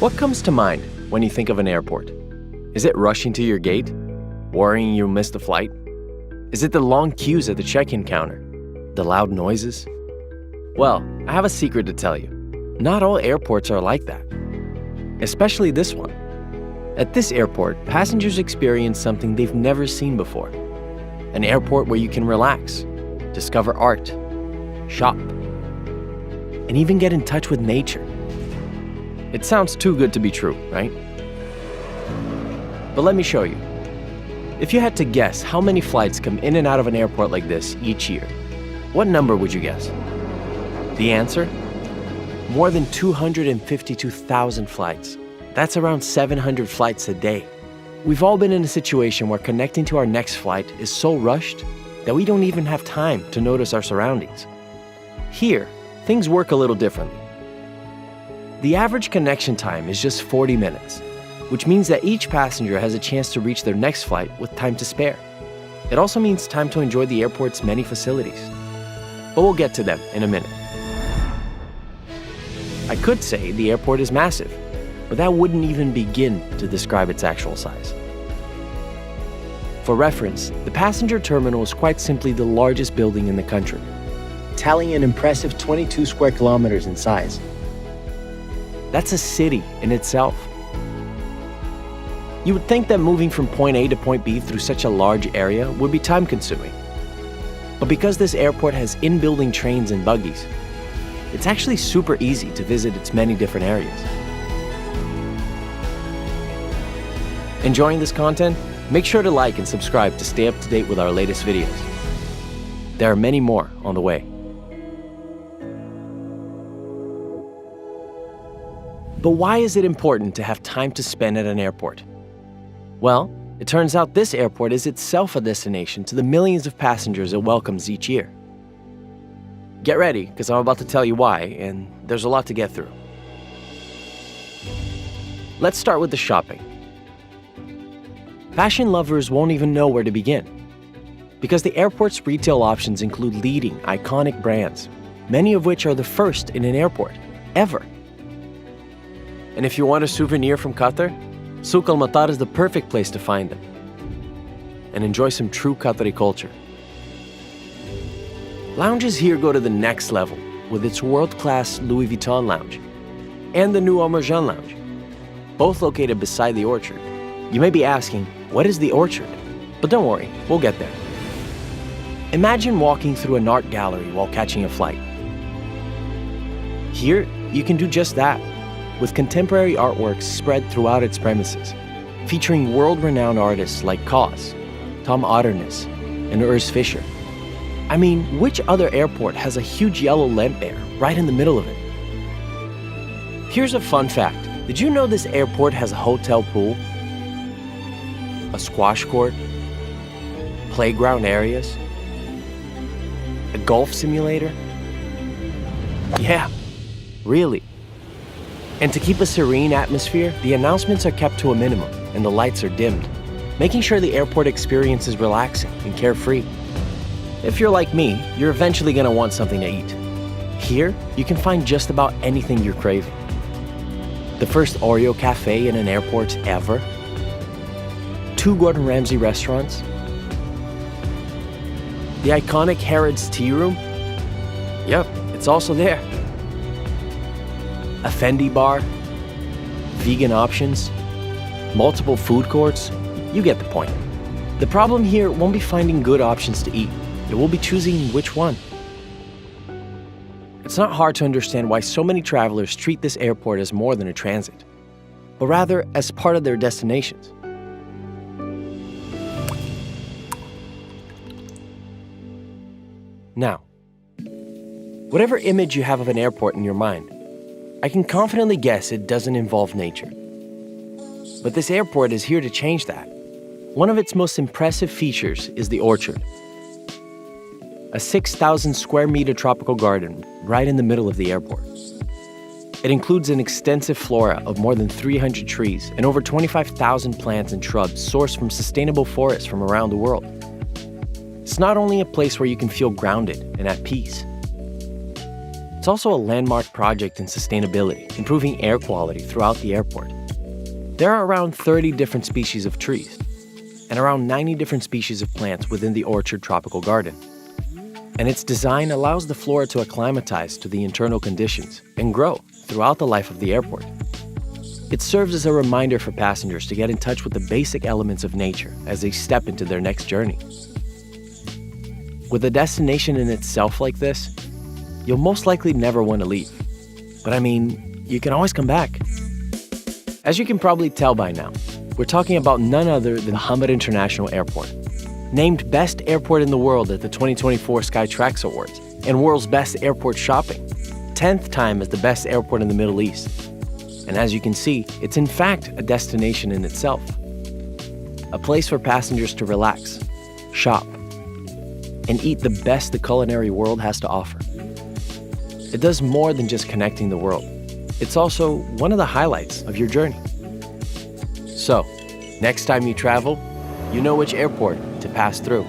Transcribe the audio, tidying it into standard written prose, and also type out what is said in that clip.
What comes to mind when you think of an airport? Is it rushing to your gate? Worrying you'll miss the flight? Is it the long queues at the check-in counter? The loud noises? Well, I have a secret to tell you. Not all airports are like that. Especially this one. At this airport, passengers experience something they've never seen before. An airport where you can relax, discover art, shop, and even get in touch with nature. It sounds too good to be true, right? But let me show you. If you had to guess how many flights come in and out of an airport like this each year, what number would you guess? The answer? More than 252,000 flights. That's around 700 flights a day. We've all been in a situation where connecting to our next flight is so rushed that we don't even have time to notice our surroundings. Here, things work a little differently. The average connection time is just 40 minutes, which means that each passenger has a chance to reach their next flight with time to spare. It also means time to enjoy the airport's many facilities. But we'll get to them in a minute. I could say the airport is massive, but that wouldn't even begin to describe its actual size. For reference, the passenger terminal is quite simply the largest building in the country, tallying an impressive 22 square kilometers in size. That's a city in itself. You would think that moving from point A to point B through such a large area would be time-consuming. But because this airport has in-building trains and buggies, it's actually super easy to visit its many different areas. Enjoying this content? Make sure to like and subscribe to stay up to date with our latest videos. There are many more on the way. But why is it important to have time to spend at an airport? Well, it turns out this airport is itself a destination to the millions of passengers it welcomes each year. Get ready, because I'm about to tell you why, and there's a lot to get through. Let's start with the shopping. Fashion lovers won't even know where to begin, because the airport's retail options include leading, iconic brands, many of which are the first in an airport, ever. And if you want a souvenir from Qatar, Souk al-Matar is the perfect place to find them and enjoy some true Qatari culture. Lounges here go to the next level with its world-class Louis Vuitton lounge and the new Omar Jean lounge, both located beside the Orchard. You may be asking, what is the Orchard? But don't worry, we'll get there. Imagine walking through an art gallery while catching a flight. Here, you can do just that, with contemporary artworks spread throughout its premises, featuring world-renowned artists like Kaws, Tom Otterness, and Urs Fischer. I mean, which other airport has a huge yellow lamp bear right in the middle of it? Here's a fun fact. Did you know this airport has a hotel pool, a squash court, playground areas, a golf simulator? Yeah, really. And to keep a serene atmosphere, the announcements are kept to a minimum and the lights are dimmed, making sure the airport experience is relaxing and carefree. If you're like me, you're eventually going to want something to eat. Here, you can find just about anything you're craving. The first Oreo cafe in an airport ever, 2 Gordon Ramsay restaurants, the iconic Harrods Tea Room. Yep, it's also there. A Fendi bar, vegan options, multiple food courts. You get the point. The problem here won't be finding good options to eat. It will be choosing which one. It's not hard to understand why so many travelers treat this airport as more than a transit, but rather as part of their destinations. Now, whatever image you have of an airport in your mind, I can confidently guess it doesn't involve nature. But this airport is here to change that. One of its most impressive features is the Orchard, a 6,000 square meter tropical garden right in the middle of the airport. It includes an extensive flora of more than 300 trees and over 25,000 plants and shrubs sourced from sustainable forests from around the world. It's not only a place where you can feel grounded and at peace, It's also a landmark project in sustainability, improving air quality throughout the airport. There are around 30 different species of trees and around 90 different species of plants within the Orchard Tropical Garden. And its design allows the flora to acclimatize to the internal conditions and grow throughout the life of the airport. It serves as a reminder for passengers to get in touch with the basic elements of nature as they step into their next journey. With a destination in itself like this, you'll most likely never want to leave. But I mean, you can always come back. As you can probably tell by now, we're talking about none other than Hamad International Airport, named Best Airport in the World at the 2024 Skytrax Awards and World's Best Airport Shopping, 10th time as the best airport in the Middle East. And as you can see, it's in fact a destination in itself. A place for passengers to relax, shop, and eat the best the culinary world has to offer. It does more than just connecting the world. It's also one of the highlights of your journey. So, next time you travel, you know which airport to pass through.